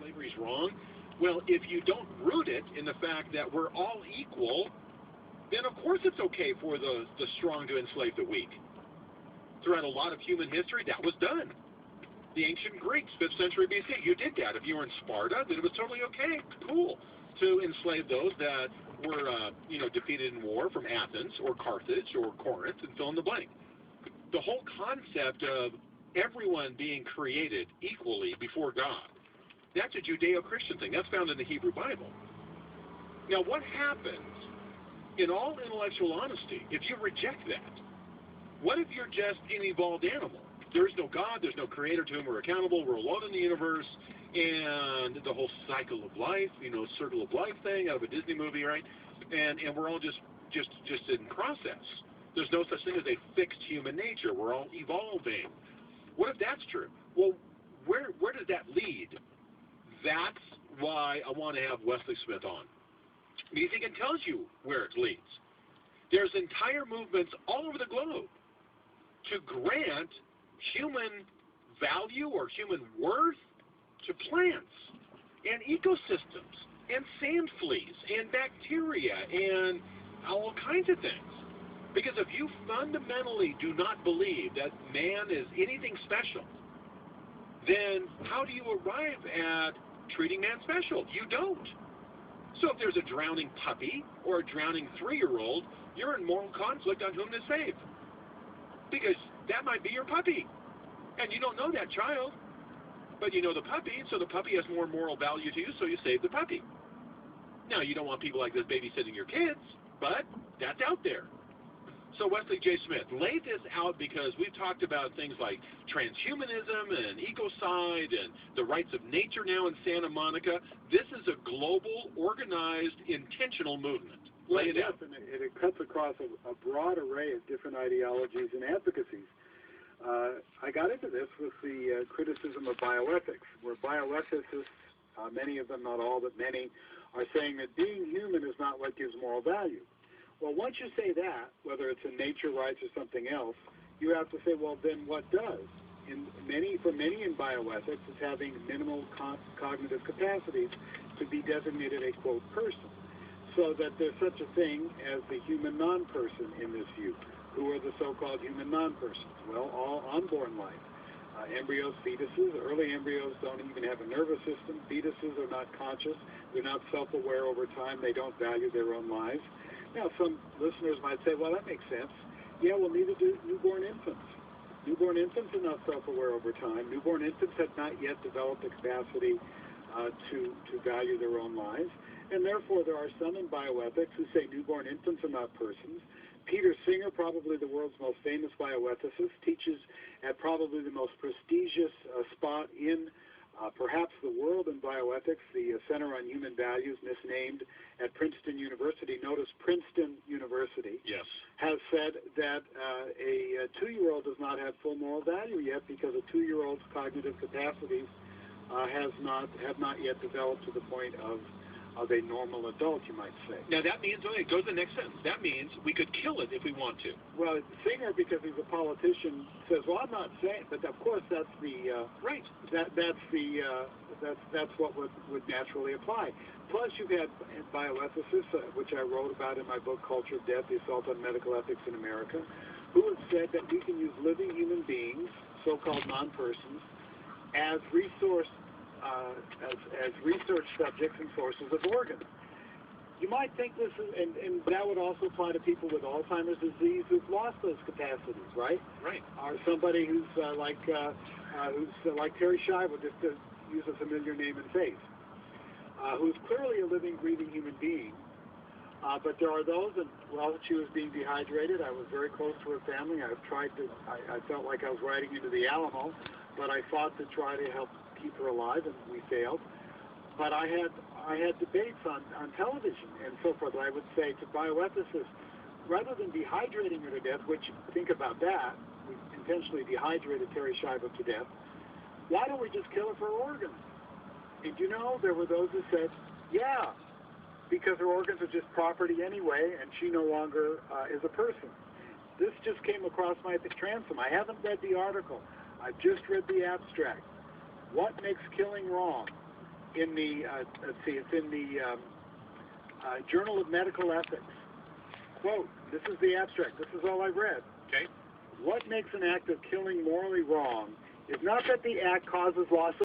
slavery's wrong. Well, if you don't root it in the fact that we're all equal, then of course it's okay for the strong to enslave the weak. Throughout a lot of human history, that was done. The ancient Greeks, 5th century BC, you did that. If you were in Sparta, then it was totally okay, cool, to enslave those that were, defeated in war from Athens or Carthage or Corinth, and fill in the blank. The whole concept of everyone being created equally before God, that's a Judeo-Christian thing. That's found in the Hebrew Bible. Now, what happens, in all intellectual honesty, if you reject that? What if you're just an evolved animal? There's no God, there's no creator to whom we're accountable, we're alone in the universe, and the whole cycle of life, circle of life thing out of a Disney movie, right? And we're all just in process. There's no such thing as a fixed human nature. We're all evolving. What if that's true? Well, where does that lead? That's why I want to have Wesley Smith on. Because he can tell you where it leads. There's entire movements all over the globe to grant human value or human worth to plants and ecosystems and sand fleas and bacteria and all kinds of things. Because if you fundamentally do not believe that man is anything special, then how do you arrive at treating man special? You don't. So if there's a drowning puppy or a drowning 3-year-old, you're in moral conflict on whom to save. Because that might be your puppy. And you don't know that child, but you know the puppy, so the puppy has more moral value to you, so you save the puppy. Now, you don't want people like this babysitting your kids, but that's out there. So Wesley J. Smith, lay this out, because we've talked about things like transhumanism and ecocide and the rights of nature now in Santa Monica. This is a global, organized, intentional movement. Lay it out. And it cuts across a broad array of different ideologies and advocacies. I got into this with the criticism of bioethics, where bioethicists, many of them, not all, but many, are saying that being human is not what gives moral value. Well, once you say that, whether it's in nature rights or something else, you have to say, well, then what does? For many in bioethics, it's having minimal cognitive capacities to be designated a, quote, person. So that there's such a thing as the human non-person in this view. Who are the so-called human non-persons? Well, all unborn life. Embryos, fetuses. Early embryos don't even have a nervous system. Fetuses are not conscious. They're not self-aware over time. They don't value their own lives. Now, some listeners might say, well, that makes sense. Yeah, well, neither do newborn infants. Newborn infants are not self-aware over time. Newborn infants have not yet developed the capacity to value their own lives. And therefore, there are some in bioethics who say newborn infants are not persons. Peter Singer, probably the world's most famous bioethicist, teaches at probably the most prestigious spot in perhaps the world in bioethics, the Center on Human Values, misnamed at Princeton University. Notice Princeton University has said that a 2-year-old does not have full moral value yet, because a 2-year-old's cognitive capacities have not yet developed to the point of a normal adult, you might say. Now that means, it goes to the next sentence, that means we could kill it if we want to. Well, Singer, because he's a politician, says, well, I'm not saying, but of course that's the, right. That's what would naturally apply. Plus you've had bioethicists, which I wrote about in my book, Culture of Death, The Assault on Medical Ethics in America, who have said that we can use living human beings, so-called non-persons, as resource as research subjects and sources of organs. You might think this is, and that would also apply to people with Alzheimer's disease who've lost those capacities, right? Right. Or somebody who's like Terry Schiavo, just to use a familiar name and face, who's clearly a living, breathing human being. But there are those, and while she was being dehydrated, I was very close to her family. I felt like I was riding into the Alamo, but I fought to try to help keep her alive, and we failed. But I had debates on television and so forth. I would say to bioethicists, rather than dehydrating her to death, which, think about that, we intentionally dehydrated Terry Schiavo to death, why don't we just kill her for her organs? And you know, there were those who said, yeah, because her organs are just property anyway, and she no longer is a person. This just came across my transom. I haven't read the article. I've just read the abstract. What makes killing wrong? in the, let's see, it's in the Journal of Medical Ethics. Quote, this is the abstract, this is all I've read. Okay. What makes an act of killing morally wrong is not that the act causes loss of